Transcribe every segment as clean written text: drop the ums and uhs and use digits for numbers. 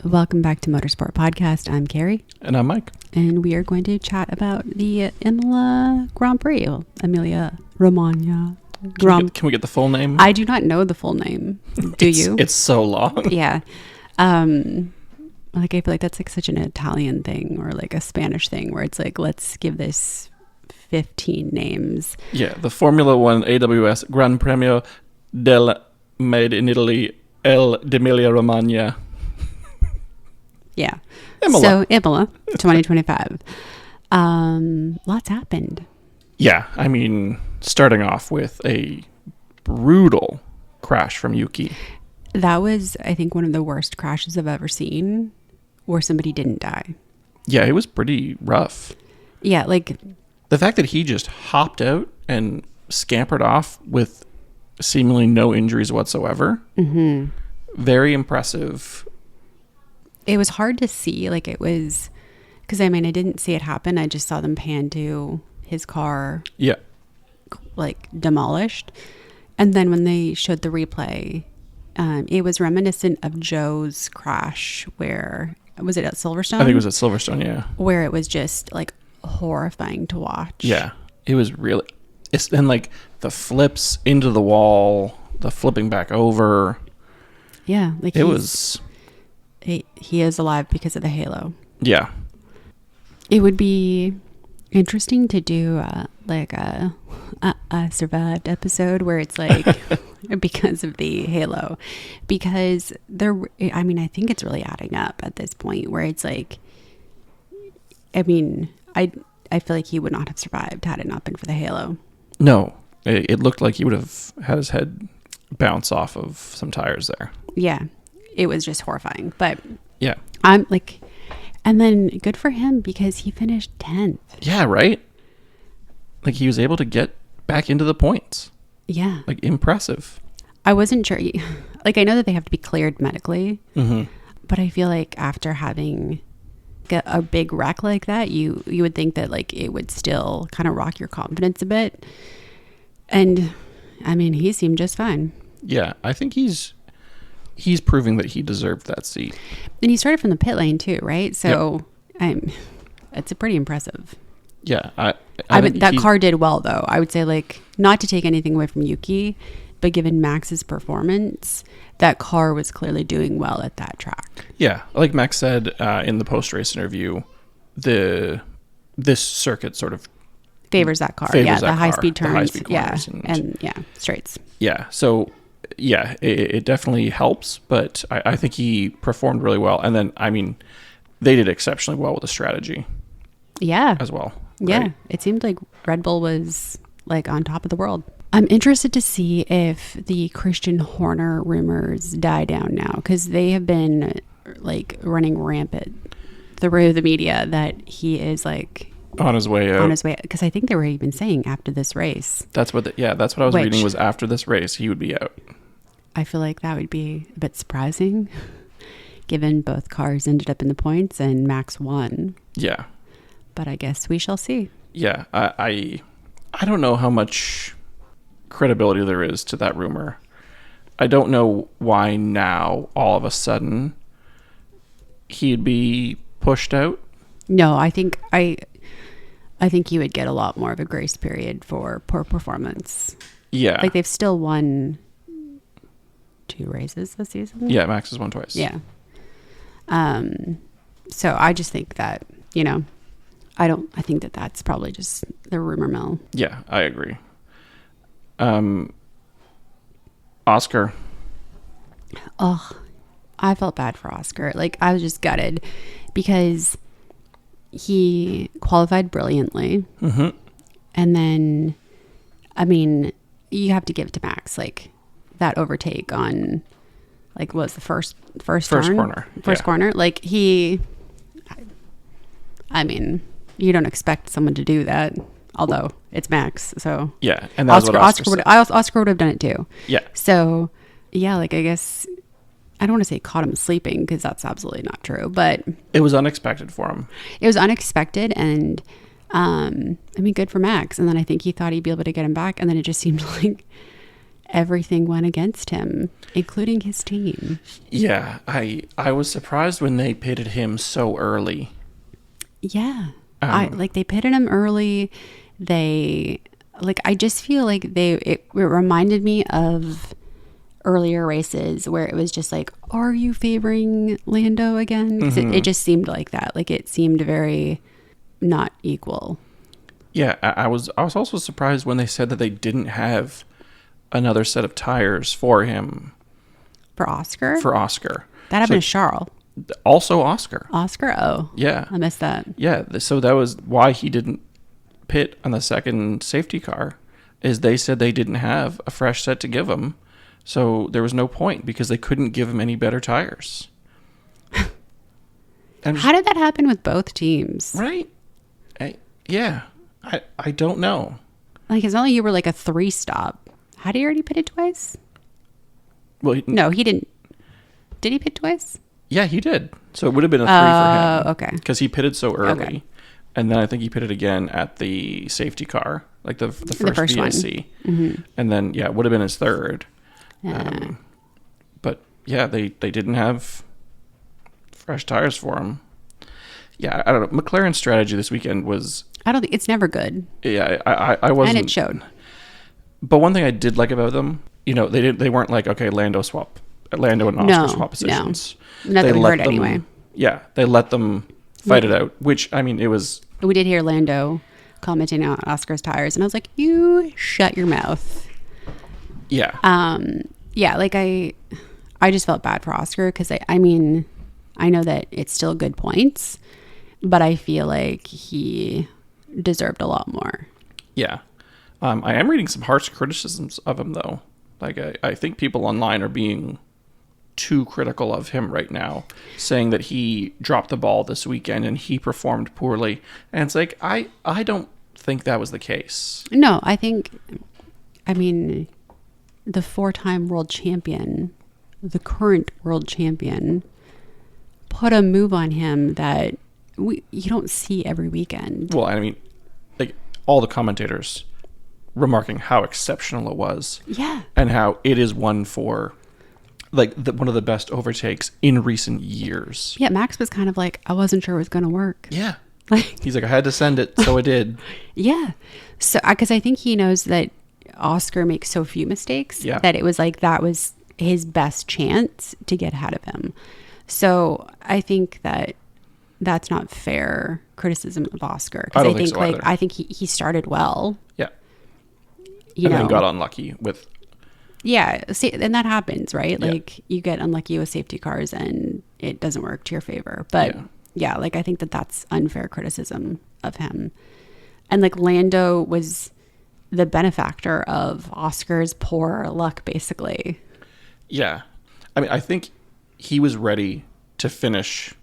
Welcome back to Motorsport Podcast. I'm Carrie. And I'm Mike. And we are going to chat about the Imola Grand Prix. Emilia Romagna. Can we get the full name? I do not know the full name. Do you? It's so long. Yeah. I feel like that's like such an Italian thing or like a Spanish thing where it's like, let's give this 15 names. Yeah, the Formula One AWS Gran Premio del Made in Italy d'Emilia Romagna. Yeah. Imola. So Imola 2025. Lots happened. Yeah, I mean, starting off with a brutal crash from Yuki. That was, I think, one of the worst crashes I've ever seen where somebody didn't die. Yeah, it was pretty rough. Yeah, like... The fact that he just hopped out and scampered off with seemingly no injuries whatsoever. Mm-hmm. Very impressive. It was hard to see. Like, it was... Because, I mean, I didn't see it happen. I just saw them pan to his car. Yeah. Like, demolished. And then when they showed the replay... it was reminiscent of Joe's crash where, was it at Silverstone? I think it was at Silverstone, yeah. Where it was just like horrifying to watch. Yeah, it was really, and like the flips into the wall, the flipping back over. Yeah, like it was. He is alive because of the halo. Yeah. It would be interesting to do like a survived episode where it's like because of the halo, because I think it's really adding up at this point where it's like, I mean, I feel like he would not have survived had it not been for the halo. No, it looked like he would have had his head bounce off of some tires there. Yeah, it was just horrifying. But yeah, I'm like, and then good for him because he finished 10th. Yeah, right. Like he was able to get back into the points. Yeah. Like impressive. I wasn't sure. Like I know that they have to be cleared medically, mm-hmm. but I feel like after having a big wreck like that, you would think that like it would still kind of rock your confidence a bit. And I mean, he seemed just fine. Yeah, I think he's proving that he deserved that seat. And he started from the pit lane too, right? So it's a pretty impressive. Yeah, I mean, that car did well though. I would say, like, not to take anything away from Yuki, but given Max's performance, that car was clearly doing well at that track. Yeah, like Max said in the post-race interview, this circuit sort of favors that car. Favors the high-speed turns. The high-speed corners and straights. Yeah, so yeah, it definitely helps, but I think he performed really well. And then, I mean, they did exceptionally well with the strategy. Yeah. As well. Yeah, right? It seemed like Red Bull was like on top of the world. I'm interested to see if the Christian Horner rumors die down now, because they have been like running rampant through the media that he is like on his way out. Because I think they were even saying after this race. That's what I was reading was after this race he would be out. I feel like that would be a bit surprising, given both cars ended up in the points and Max won. Yeah. But I guess we shall see. Yeah, I don't know how much credibility there is to that rumor. I don't know why now all of a sudden he'd be pushed out. No, I think you would get a lot more of a grace period for poor performance. Yeah. Like they've still won 2 races this season. Yeah, Max has won twice. Yeah. So I just think that, I think that that's probably just the rumor mill. Yeah, I agree. Oscar. Oh, I felt bad for Oscar. Like I was just gutted because he qualified brilliantly. Mm-hmm. And then, I mean, you have to give it to Max, like that overtake on, like, what was the first corner. First corner. Like I mean, you don't expect someone to do that, although it's Max. So yeah, and that's what Oscar said. Oscar would have done it too. Yeah. So yeah, like I guess I don't want to say caught him sleeping because that's absolutely not true, but it was unexpected for him. It was unexpected, and I mean, good for Max. And then I think he thought he'd be able to get him back, and then it just seemed like everything went against him, including his team. Yeah, I was surprised when they pitted him so early. Yeah. They pitted him early. I just feel like it reminded me of earlier races where it was just like, are you favoring Lando again? Because it just seemed like that. Like, it seemed very not equal. Yeah, I was also surprised when they said that they didn't have another set of tires for him. For Oscar? For Oscar. That happened to Charles. Also Oscar. Oscar? Oh. Yeah. I missed that. Yeah, so that was why he didn't pit on the second safety car, is they said they didn't have a fresh set to give him. So there was no point because they couldn't give him any better tires. How did that happen with both teams? Right? I don't know. Like, it's not like you were like a 3-stop. Had he already pitted twice? Well, no, he didn't. Did he pit twice? Yeah, he did. So it would have been a 3 for him. Okay. Because he pitted so early. Okay. And then I think he pitted again at the safety car, like the first BSC. Mm-hmm. And then, it would have been his third. But yeah, they didn't have fresh tires for him. Yeah, I don't know. McLaren's strategy this weekend was... I don't think... It's never good. Yeah, I wasn't... And it showed. But one thing I did like about them, they weren't like, okay, Lando and Oscar swap positions. No. Not that we heard anyway. Yeah, they let them fight it out, which, I mean, it was... We did hear Lando commenting on Oscar's tires, and I was like, you shut your mouth. Yeah. Yeah, like I just felt bad for Oscar because I mean, I know that it's still good points, but I feel like he deserved a lot more. Yeah. I am reading some harsh criticisms of him, though. Like, I think people online are being too critical of him right now, saying that he dropped the ball this weekend and he performed poorly. And it's like, I don't think that was the case. No, I mean, the 4-time world champion, the current world champion, put a move on him that you don't see every weekend. Well, I mean, like, all the commentators remarking how exceptional it was. Yeah. And how it is one for, like, one of the best overtakes in recent years. Yeah, Max was kind of like, I wasn't sure it was going to work. Yeah. He's like, I had to send it, so I did. Yeah. So, because I think he knows that Oscar makes so few mistakes that it was like that was his best chance to get ahead of him. So I think that's not fair criticism of Oscar. Because I think he started well. Yeah. And then got unlucky with... Yeah, and that happens, right? Like, you get unlucky with safety cars and it doesn't work to your favor. But yeah, like, I think that's unfair criticism of him. And like, Lando was the benefactor of Oscar's poor luck, basically. Yeah. I mean, I think he was ready to finish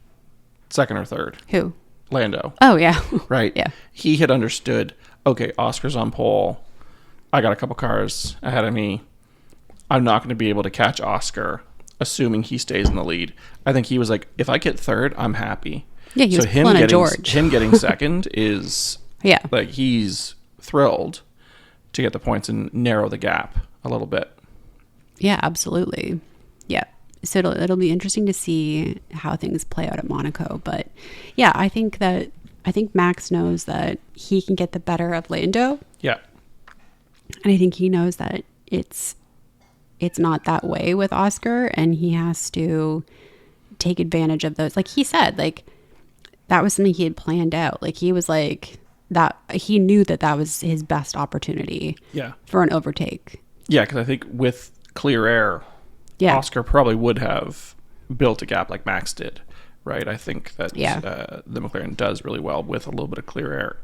second or third. Who? Lando. Oh, yeah. Right? Yeah. He had understood, okay, Oscar's on pole. I got a couple cars ahead of me. I'm not going to be able to catch Oscar, assuming he stays in the lead. I think he was like, if I get third, I'm happy. Yeah, he was pulling a George. Him getting second is... Yeah. Like, he's thrilled to get the points and narrow the gap a little bit. Yeah, absolutely. Yeah. So it'll be interesting to see how things play out at Monaco. But yeah, I think Max knows that he can get the better of Lando. Yeah. And I think he knows that it's not that way with Oscar, and he has to take advantage of those. Like he said, like that was something he had planned out. Like he was like that. He knew that was his best opportunity. Yeah. For an overtake. Yeah, because I think with clear air, Oscar probably would have built a gap like Max did, right? I think that the McLaren does really well with a little bit of clear air.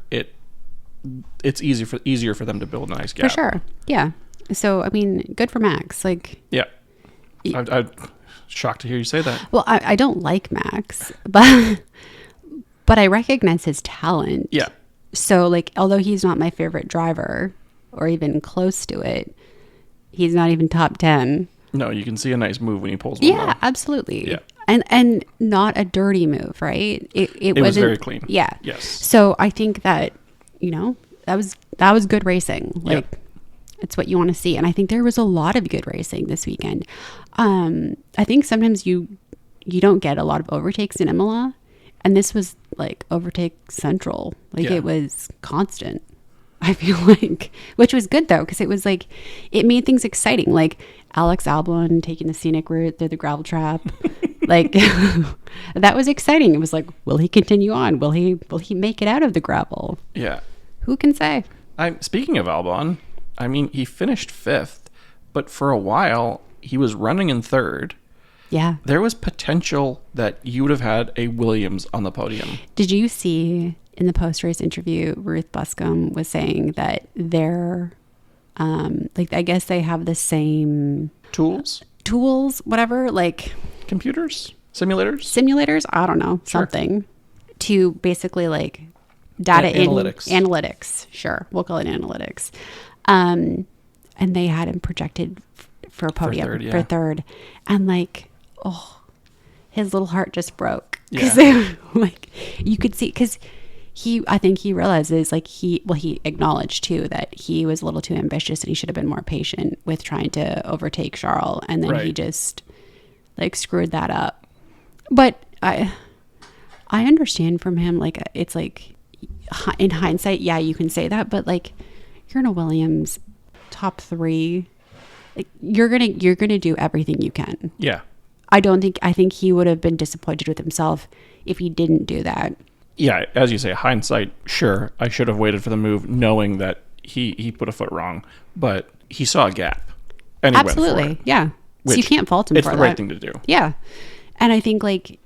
It's easier for them to build a nice gap. For sure. Yeah. So, I mean, good for Max. Like, yeah. I'm shocked to hear you say that. Well, I don't like Max, but I recognize his talent. Yeah. So, like, although he's not my favorite driver or even close to it, he's not even top 10. No, you can see a nice move when he pulls one. Yeah, absolutely. Yeah. And not a dirty move, right? It was very clean. Yeah. Yes. So I think that, that was good racing. Like, It's what you want to see. And I think there was a lot of good racing this weekend. I think sometimes you don't get a lot of overtakes in Imola. And this was like overtake central. Like it was constant, I feel like, which was good though. Cause it was like, it made things exciting. Like Alex Albon taking the scenic route through the gravel trap. Like that was exciting. It was like, will he continue on? Will he make it out of the gravel? Yeah. Who can say? Speaking of Albon, I mean, he finished 5th, but for a while he was running in 3rd. Yeah. There was potential that you would have had a Williams on the podium. Did you see in the post-race interview, Ruth Buscombe was saying that they're, like, I guess they have the same... Tools, whatever, like... Computers? Simulators? Simulators? I don't know. Sure. Something. To basically, like, data analytics. Analytics. Sure. We'll call it analytics. And they had him projected for a podium. For third. And, like, oh, his little heart just broke. Because like, you could see... Because... I think he realizes, like, he acknowledged too that he was a little too ambitious and he should have been more patient with trying to overtake Charles, and then he just like screwed that up. But I understand from him, like, it's like in hindsight, yeah, you can say that, but like, you're in a Williams top 3, like you're gonna do everything you can. Yeah. I think he would have been disappointed with himself if he didn't do that. Yeah, as you say, hindsight, sure, I should have waited for the move knowing that he put a foot wrong, but he saw a gap. And he absolutely, went for it, yeah. So you can't fault him for that. It's the right thing to do. Yeah. And I think, like,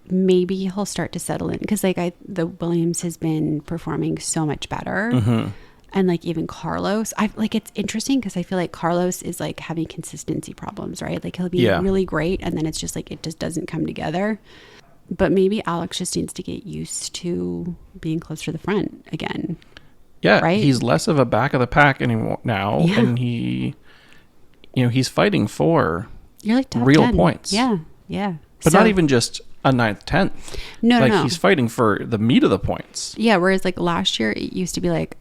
maybe he'll start to settle in because, like, the Williams has been performing so much better. Mm-hmm. And, like, even Carlos, it's interesting because I feel like Carlos is, like, having consistency problems, right? Like, he'll be really great, and then it's just, like, it just doesn't come together. But maybe Alex just needs to get used to being closer to the front again. Yeah, right? He's less of a back of the pack anymore now, and he's fighting for real 10. points. Yeah, yeah. But not even just a 9th, 10th. No. He's fighting for the meat of the points. Yeah, whereas like last year it used to be like,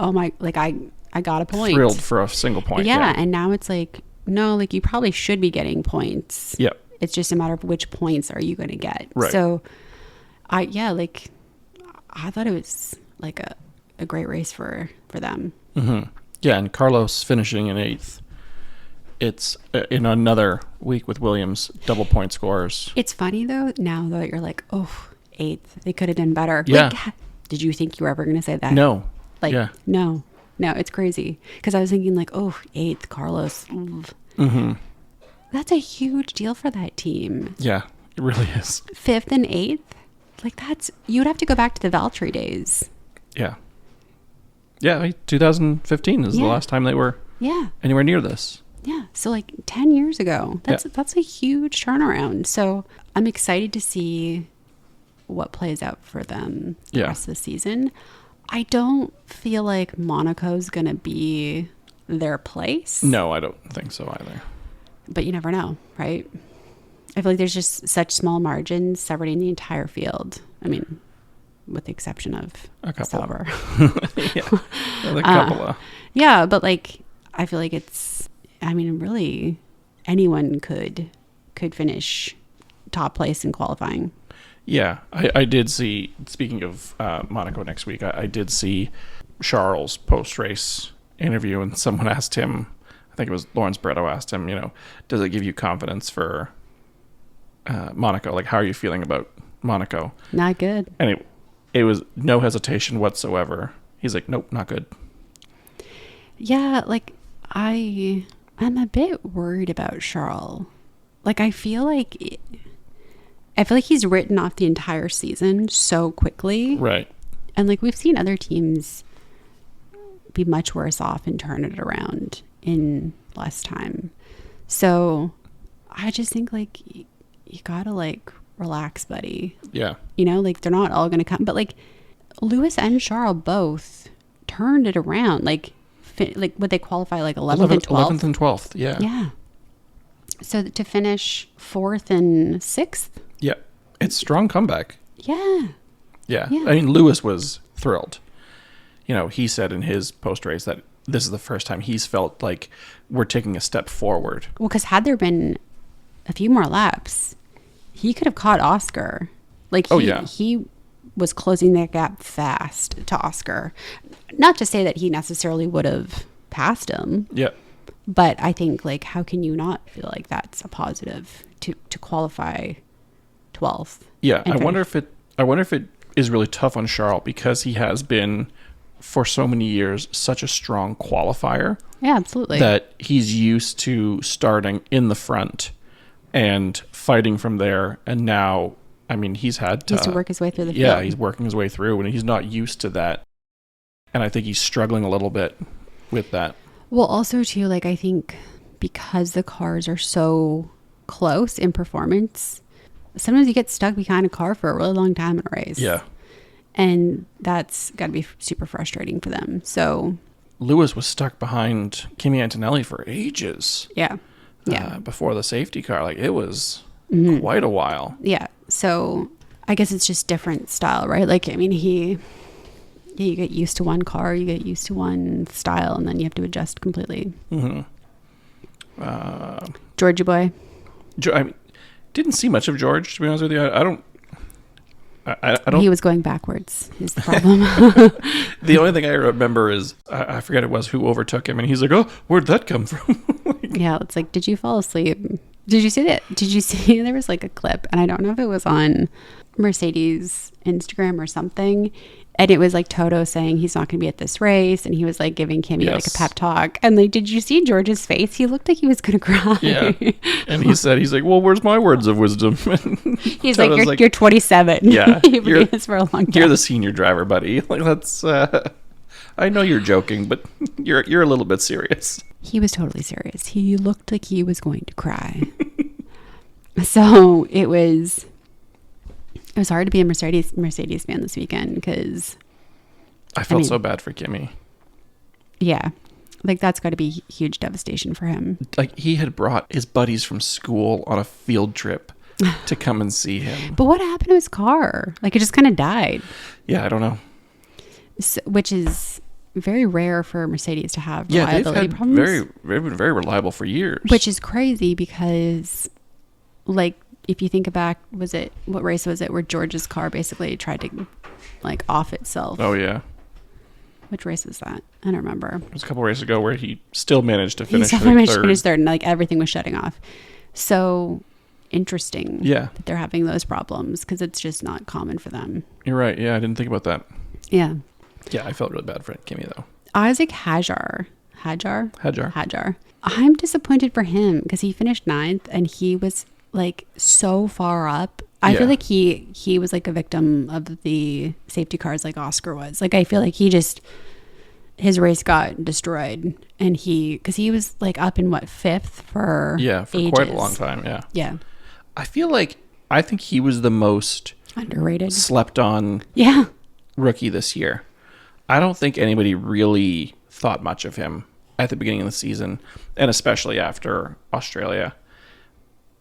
oh my, like I got a point. Thrilled for a single point. Yeah, and now it's like, no, like you probably should be getting points. Yep. It's just a matter of which points are you going to get. Right. So, I thought it was like a great race for them. Mm-hmm. Yeah, and Carlos finishing in 8th. It's in another week with Williams, double point scores. It's funny though, now that you're like, oh, 8th, they could have done better. Yeah. Like, did you think you were ever going to say that? No. Like, no, it's crazy. Because I was thinking like, oh, 8th, Carlos. Mm-hmm. That's a huge deal for that team. Yeah, it really is. 5th and 8th? Like you would have to go back to the Valtteri days. Yeah. Yeah, 2015 is the last time they were anywhere near this. Yeah, so like 10 years ago. That's a huge turnaround. So I'm excited to see what plays out for them the rest of the season. I don't feel like Monaco's going to be their place. No, I don't think so either. But you never know, right? I feel like there's just such small margins separating the entire field. I mean, with the exception of a couple. Sauber. A couple. Yeah, but like, I feel like really anyone could finish top place in qualifying. Yeah, I did see, speaking of Monaco next week, I did see Charles' post-race interview, and someone asked him, I think it was Lawrence Bretto asked him, does it give you confidence for Monaco? Like, how are you feeling about Monaco? Not good. And it was no hesitation whatsoever. He's like, nope, not good. Yeah, like, I'm a bit worried about Charles. Like, I feel like he's written off the entire season so quickly. Right. And, like, we've seen other teams be much worse off and turn it around in less time. So I just think, like, you gotta, like, relax, buddy. Yeah. Like, they're not all gonna come. But, like, Lewis and Charles both turned it around. Like, would they qualify, like, 11th and 12th? 11th and 12th, yeah. Yeah. So to finish 4th and 6th? Yeah. It's strong comeback. Yeah. Yeah. I mean, Lewis was thrilled. He said in his post-race that this is the first time he's felt like we're taking a step forward. Well, because had there been a few more laps, he could have caught Oscar. Like, he was closing that gap fast to Oscar. Not to say that he necessarily would have passed him. Yeah. But I think, like, how can you not feel like that's a positive to qualify 12th? Yeah, I wonder if it is really tough on Charles because he has been for so many years such a strong qualifier. Yeah, absolutely. That he's used to starting in the front and fighting from there, and now, I mean, he's had to work his way through the field. Yeah, he's working his way through, and he's not used to that. And I think he's struggling a little bit with that. Well, also, too, like, I think because the cars are so close in performance, sometimes you get stuck behind a car for a really long time in a race. Yeah. And that's got to be super frustrating for them. So Lewis was stuck behind Kimi Antonelli for ages. Yeah. Yeah. Before the safety car. Like, it was quite a while. Yeah. So I guess it's just different style, right? Like, I mean, you get used to one car, you get used to one style, and then you have to adjust completely. Mm-hmm. Georgie boy. I mean, didn't see much of George, to be honest with you. I don't. He was going backwards is the problem. The only thing I remember is I forget it was who overtook him, and he's like, "Oh, where'd that come from?" Yeah, it's like, did you fall asleep? Did you see that? Did you see there was like a clip, and I don't know if it was on Mercedes Instagram or something, and it was like Toto saying he's not going to be at this race, and he was like giving Kimi like a pep talk, and like, did you see George's face? He looked like he was going to cry. Yeah, and he's like, well, where's my words of wisdom? He's like, you're 27. Yeah, you've been doing this for a long time. You're the senior driver, buddy. Like, that's I know you're joking, but you're a little bit serious. He was totally serious. He looked like he was going to cry. So it was hard to be a Mercedes fan this weekend because I felt so bad for Kimi. Yeah. Like, that's got to be huge devastation for him. Like, he had brought his buddies from school on a field trip to come and see him. But what happened to his car? Like, it just kind of died. Yeah, I don't know. So, which is very rare for Mercedes to have reliability problems. They've been very reliable for years. Which is crazy because, like, if you think back, what race was it where George's car basically tried to, like, off itself? Oh, yeah. Which race was that? I don't remember. It was a couple races ago where he still managed to finish third. And, like, everything was shutting off. So interesting that they're having those problems because it's just not common for them. You're right. Yeah, I didn't think about that. Yeah. Yeah, I felt really bad for Kimi, though. Isaac Hajar. Hajar. I'm disappointed for him because he finished 9th and he was, like, so far up. I feel like he was like a victim of the safety cars like Oscar was. Like, I feel like his race got destroyed and because he was like up in 5th for ages. Quite a long time. Yeah. I think he was the most underrated, slept on rookie this year. I don't think anybody really thought much of him at the beginning of the season, and especially after Australia.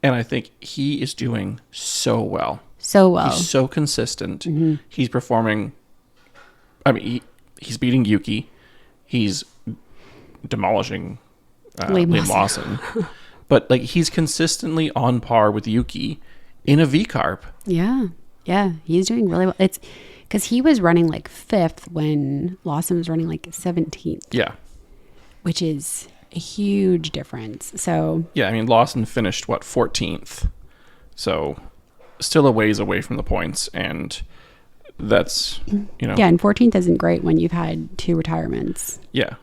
And I think he is doing so well. He's so consistent. Mm-hmm. He's performing. I mean, he's beating Yuki. He's demolishing Liam Lawson. But, like, he's consistently on par with Yuki in a V-Carb. Yeah. Yeah. He's doing really well. It's because he was running like 5th when Lawson was running like 17th. Yeah. Which is a huge difference. So yeah, I mean, Lawson finished 14th, so still a ways away from the points, and that's and 14th isn't great when you've had 2 retirements. Yeah,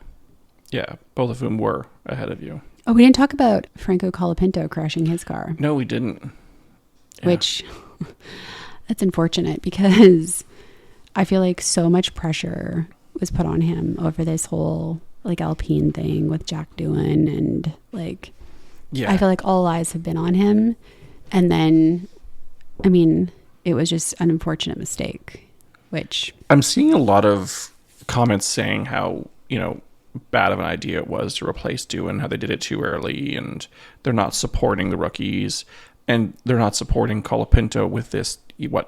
both of whom were ahead of you. Oh, we didn't talk about Franco Colapinto crashing his car. No, we didn't. Yeah. Which that's unfortunate because I feel like so much pressure was put on him over this whole, like, Alpine thing with Jack Doohan, and, like, I feel like all eyes have been on him, and then, I mean, it was just an unfortunate mistake, which I'm seeing a lot of comments saying how, bad of an idea it was to replace Doohan, how they did it too early, and they're not supporting the rookies. and they're not supporting Colapinto with this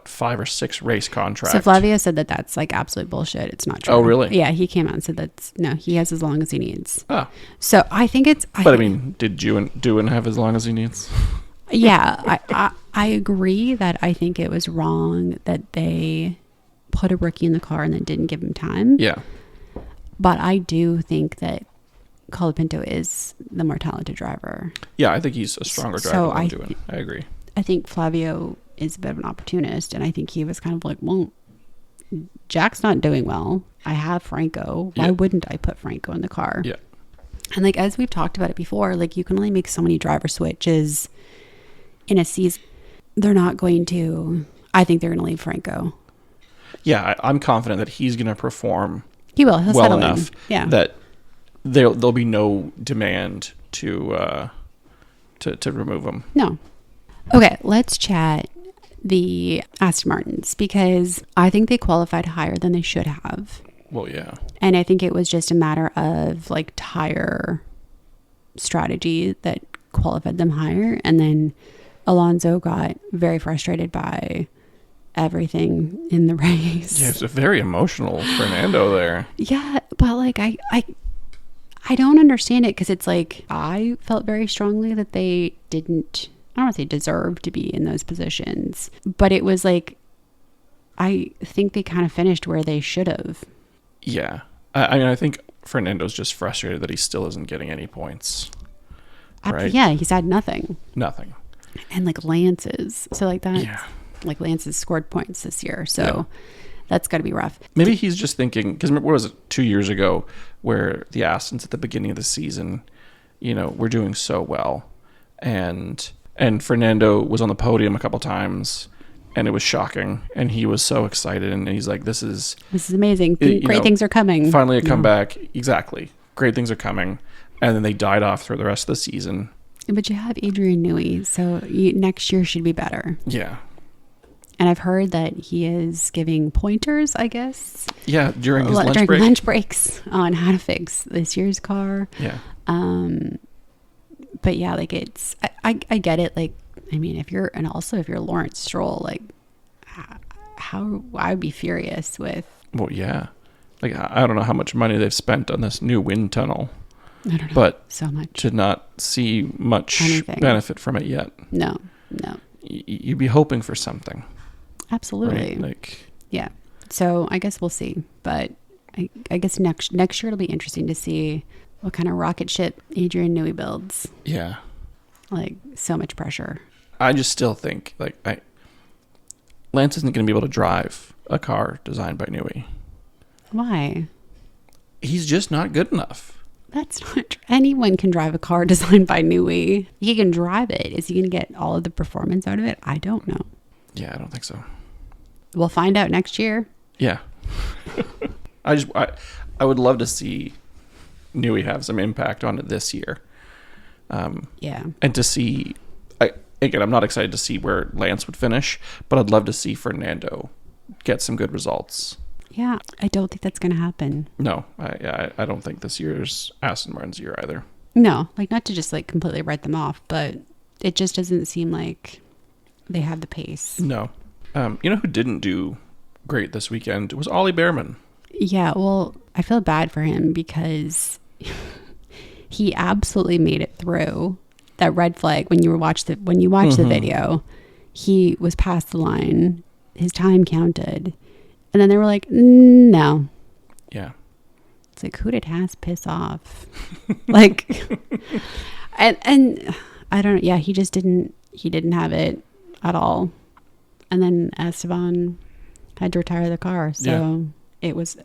5 or 6 race contract. So Flavio said that that's like absolute bullshit. It's not true. Oh, really? Yeah, he came out and said he has as long as he needs. Ah. So I think it's. But I mean, did Doohan have as long as he needs? Yeah, I agree that I think it was wrong that they put a rookie in the car and then didn't give him time. Yeah. But I do think that Colapinto is the more talented driver. Yeah, I think he's a stronger driver than Doohan. I agree. I think Flavio is a bit of an opportunist, and I think he was kind of like, well, Jack's not doing well. I have Franco. Why wouldn't I put Franco in the car? Yeah. And like, as we've talked about it before, like you can only make so many driver switches in a season. They're not going to, I think they're going to leave Franco. Yeah, I'm confident that he's going to perform He'll well enough that there'll be no demand to remove him. No. Okay, let's chat the Aston Martins, because I think they qualified higher than they should have. Well, yeah. And I think it was just a matter of like tire strategy that qualified them higher. And then Alonso got very frustrated by everything in the race. Yeah, it's a very emotional Fernando there. Yeah, but like I don't understand it, because it's like I felt very strongly that they didn't, I don't want to say deserve to be in those positions, but it was like I think they kind of finished where they should have. Yeah. I mean, I think Fernando's just frustrated that he still isn't getting any points. Right? Yeah, he's had nothing. Nothing. And like Lance's. So like that. Yeah. Like Lance's scored points this year. So that's got to be rough. Maybe he's just thinking, because what was it, 2 years ago, where the Astons at the beginning of the season, were doing so well. And Fernando was on the podium a couple times, and it was shocking. And he was so excited, and he's like, this is amazing. Great things are coming. Finally a comeback. Exactly. Great things are coming. And then they died off through the rest of the season. But you have Adrian Newey, so next year should be better. Yeah. And I've heard that he is giving pointers, I guess. Yeah, during his lunch break. During lunch breaks on how to fix this year's car. Yeah. But yeah, like I get it. Like, I mean, if you're Lawrence Stroll, like, how I would be furious with. Well, yeah. Like, I don't know how much money they've spent on this new wind tunnel. I don't know. But so much. Should not see much benefit from it yet. No. You'd be hoping for something. Absolutely. Right? Yeah. So I guess we'll see. But I guess next year it'll be interesting to see what kind of rocket ship Adrian Newey builds. Yeah. Like, so much pressure. I just still think, Lance isn't going to be able to drive a car designed by Newey. Why? He's just not good enough. That's not true. Anyone can drive a car designed by Newey. He can drive it. Is he going to get all of the performance out of it? I don't know. Yeah, I don't think so. We'll find out next year. Yeah. I would love to see Newey have some impact on it this year. Yeah. And to see, again, I'm not excited to see where Lance would finish, but I'd love to see Fernando get some good results. Yeah, I don't think that's going to happen. No, I don't think this year's Aston Martin's year either. No, like, not to just like completely write them off, but it just doesn't seem like they have the pace. No. You know who didn't do great this weekend? It was Ollie Behrman. Yeah, well, I feel bad for him because he absolutely made it through that red flag. When you watch the video, he was past the line. His time counted. And then they were like, no. Yeah. It's like, who did Haas piss off? Like, and I don't know. Yeah, he didn't have it at all. And then Esteban had to retire the car. So it was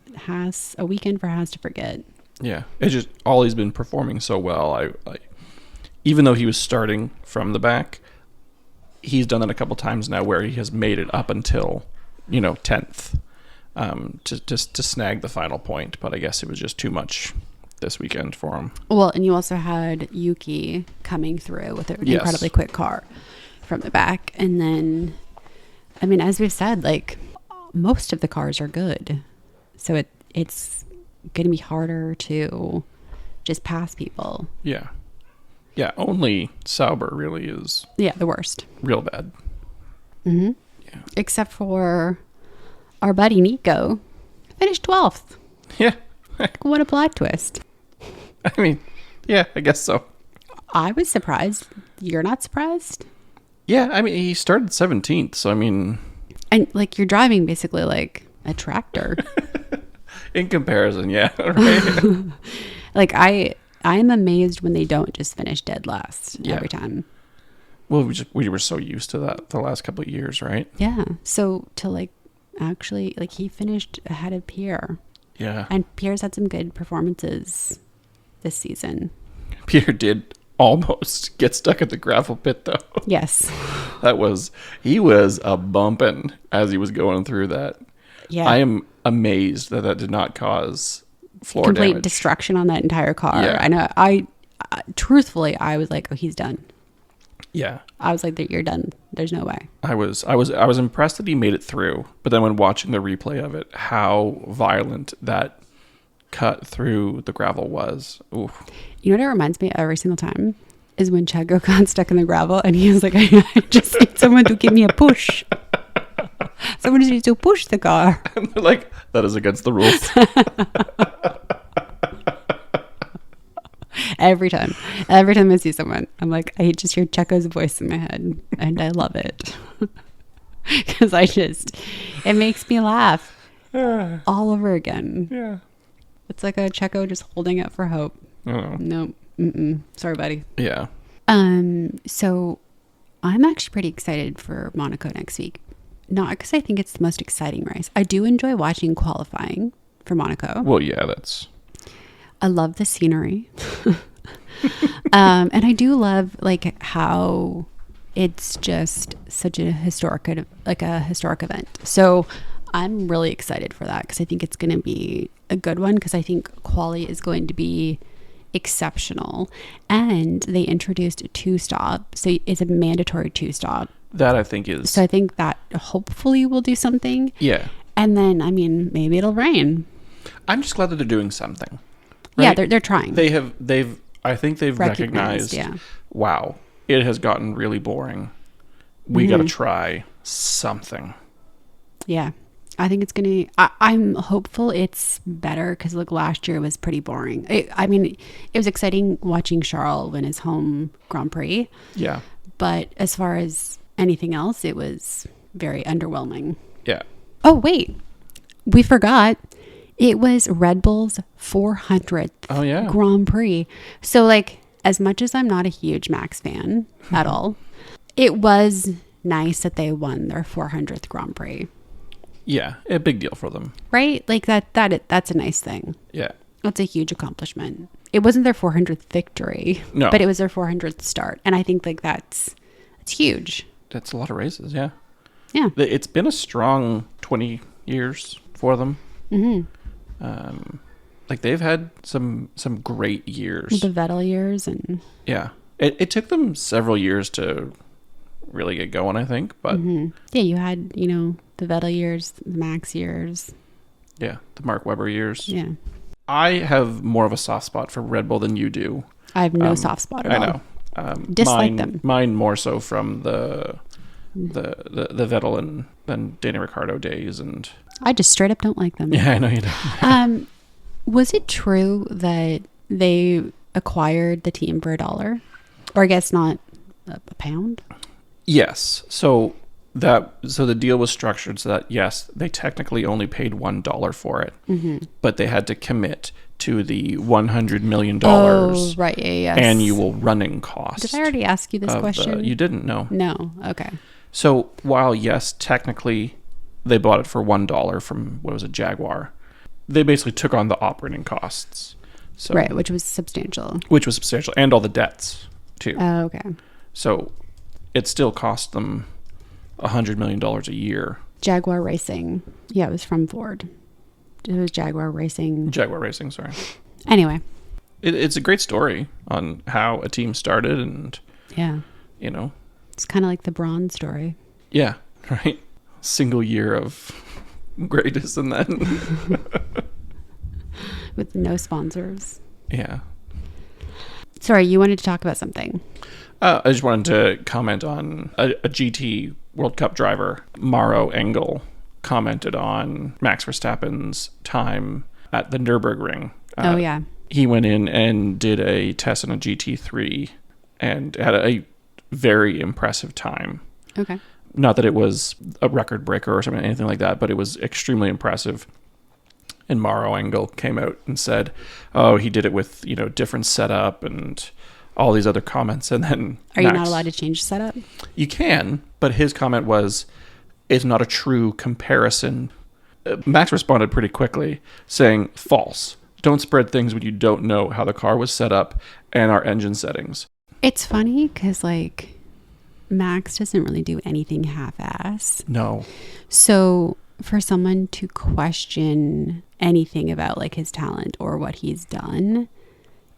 a weekend for Haas to forget. Yeah. It's just, Ollie's been performing so well. I even though he was starting from the back, he's done that a couple times now where he has made it up until, 10th. To snag the final point, but I guess it was just too much this weekend for him. Well, and you also had Yuki coming through with an incredibly quick car from the back, and then, I mean, as we've said, like, most of the cars are good, so it's going to be harder to just pass people. Yeah. Yeah, only Sauber really is Yeah, the worst. real bad. Mm-hmm. Yeah. Except for our buddy Nico. Finished 12th. Yeah. What a plot twist. I mean, yeah, I guess so. I was surprised. You're not surprised? Yeah, I mean, he started 17th, so I mean... And like you're driving basically like a tractor. In comparison, yeah, right? Like I'm amazed when they don't just finish dead last every time. Well, we were so used to that the last couple of years, right? Yeah. So to like actually like he finished ahead of Pierre. Yeah. And Pierre's had some good performances this season. Pierre did almost get stuck at the gravel pit, though. Yes. He was a bumping as he was going through that. Yeah. I am amazed that did not cause floor complete damage. destruction on that entire car. Yeah. I know. I truthfully, I was like, oh, he's done. Yeah. I was like, you're done. There's no way. I was impressed that he made it through, but then when watching the replay of it, how violent that cut through the gravel was. Oof. You know what it reminds me of every single time is when Checo got stuck in the gravel and he was like, I just need someone to give me a push. Someone needs to push the car. And they're like, that is against the rules. Every time I see someone, I'm like, I just hear Checo's voice in my head and I love it. Because it makes me laugh all over again. Yeah. It's like a Checo just holding out for hope. Oh. Nope. Mm-mm. Sorry, buddy. Yeah. So I'm actually pretty excited for Monaco next week. Not because I think it's the most exciting race. I do enjoy watching qualifying for Monaco. Well, yeah, that's... I love the scenery. And I do love like how it's just such a historic event. So I'm really excited for that because I think it's going to be a good one because I think quali is going to be exceptional. And they introduced a 2-stop. So it's a mandatory 2-stop. That I think is... So I think that hopefully will do something. Yeah. And then, I mean, maybe it'll rain. I'm just glad that they're doing something. Right? Yeah, they're trying. I think they've recognized, yeah. Wow, it has gotten really boring. We got to try something. Yeah. I think it's going to, I'm hopeful it's better because look, last year was pretty boring. It was exciting watching Charles win his home Grand Prix. Yeah. But as far as anything else, it was very underwhelming. Yeah. Oh, wait. We forgot. It was Red Bull's 400th Grand Prix. So, like, as much as I'm not a huge Max fan at all, it was nice that they won their 400th Grand Prix. Yeah, a big deal for them. Right? Like, that's a nice thing. Yeah. That's a huge accomplishment. It wasn't their 400th victory, no, but it was their 400th start. And I think, like, that's huge. That's a lot of races, yeah. Yeah. It's been a strong 20 years for them. Mm-hmm. Like they've had some great years. The Vettel years and yeah, it took them several years to really get going, I think. But yeah, you had the Vettel years, the Max years. Yeah, the Mark Webber years. Yeah, I have more of a soft spot for Red Bull than you do. I have no soft spot at all. I know. Dislike them. Mine more so from the Vettel and Danny Ricciardo days, and I just straight up don't like them. Yeah, I know you don't. Was it true that they acquired the team for $1, or I guess not a pound? Yes. So the deal was structured so that yes, they technically only paid $1 for it, but they had to commit to the $100 million right, yes. annual running cost. Did I already ask you this question? You didn't know. No. Okay. So while yes, technically they bought it for $1 from what was it, Jaguar, they basically took on the operating costs. So, right, which was substantial. And all the debts too. Oh, okay. So it still cost them $100 million a year. Jaguar Racing. Yeah, it was from Ford. It was Jaguar Racing. Sorry. Anyway. It's a great story on how a team started and... Yeah. It's kind of like the Braun story. Yeah, right? Single year of greatness and then... With no sponsors. Yeah. Sorry, you wanted to talk about something. I just wanted to comment on a GT World Cup driver, Mauro Engel, commented on Max Verstappen's time at the Nürburgring. Oh, yeah. He went in and did a test on a GT3 and had a very impressive time. Okay. Not that it was a record breaker or something, anything like that, but it was extremely impressive. And Mauro Engel came out and said, "Oh, he did it with, different setup and all these other comments." And then Are you not allowed to change setup? You can, but his comment was, "It's not a true comparison." Max responded pretty quickly, saying, "False. Don't spread things when you don't know how the car was set up and our engine settings." It's funny because, Max doesn't really do anything half-ass. No. So for someone to question anything about, his talent or what he's done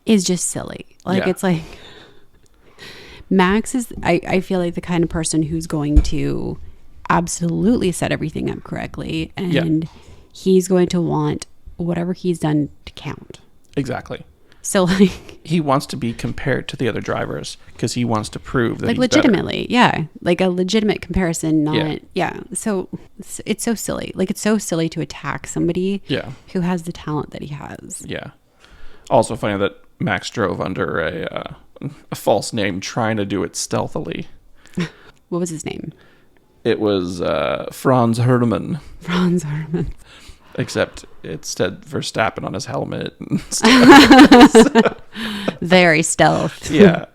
is just silly. Yeah. It's Max is, I feel like the kind of person who's going to absolutely set everything up correctly. And he's going to want whatever he's done to count. Exactly. So he wants to be compared to the other drivers because he wants to prove that he's legitimately, better. a legitimate comparison, not So it's so silly. It's so silly to attack somebody who has the talent that he has. Yeah. Also funny that Max drove under a false name, trying to do it stealthily. What was his name? It was Franz Herrmann. Franz Herrmann. Except it said Verstappen on his helmet and stuff. Very stealth. Yeah.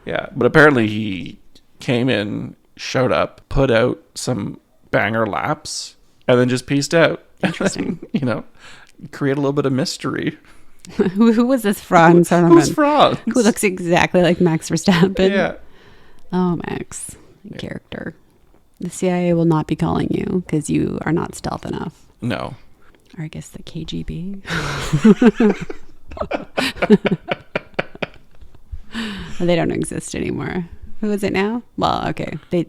But apparently he came in, showed up, put out some banger laps, and then just pieced out. Interesting. Create a little bit of mystery. Who was this Franz Herrmann? Who's Franz? Who looks exactly like Max Verstappen. Yeah. Oh, Max. Character. The CIA will not be calling you because you are not stealth enough. No. Or I guess the KGB. They don't exist anymore. Who is it now? Well, okay. They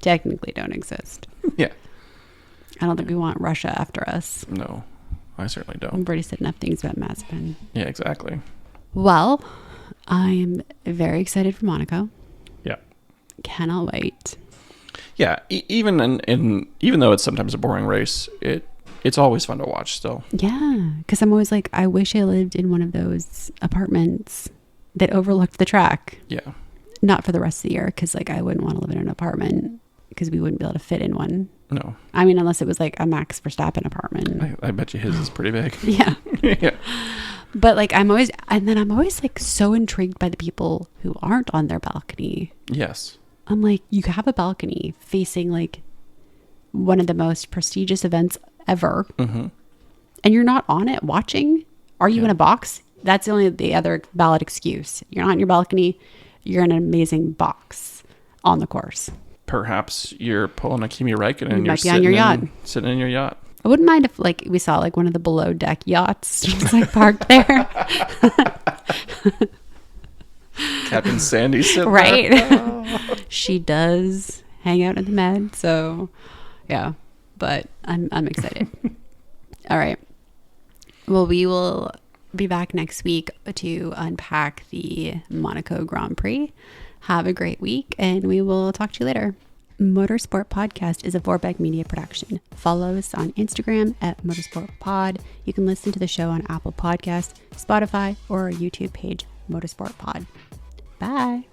technically don't exist. Yeah. I don't think we want Russia after us. No, I certainly don't. We've already said enough things about Mazepin. Yeah, exactly. Well, I'm very excited for Monaco. Yeah. Cannot wait. Yeah, even even though it's sometimes a boring race, it's always fun to watch still. Yeah, because I'm always I wish I lived in one of those apartments that overlooked the track. Yeah. Not for the rest of the year, because I wouldn't want to live in an apartment because we wouldn't be able to fit in one. No. I mean, unless it was a Max Verstappen apartment. I bet you his is pretty big. Yeah. Yeah. But I'm always so intrigued by the people who aren't on their balcony. Yes. I'm you have a balcony facing one of the most prestigious events ever. Mm-hmm. And you're not on it watching. Are you in a box? That's the other valid excuse. You're not on your balcony. You're in an amazing box on the course. Perhaps you're pulling a Kimi Räikkönen and you're on your yacht. Sitting in your yacht. I wouldn't mind if we saw one of the below deck yachts just parked there. Captain Sandy sitting right. there. She does hang out in the Med, so yeah. But I'm excited. All right. Well, we will be back next week to unpack the Monaco Grand Prix. Have a great week, and we will talk to you later. Motorsport Podcast is a Vorbeck Media production. Follow us on Instagram at Motorsport Pod. You can listen to the show on Apple Podcasts, Spotify, or our YouTube page, Motorsport Pod. Bye.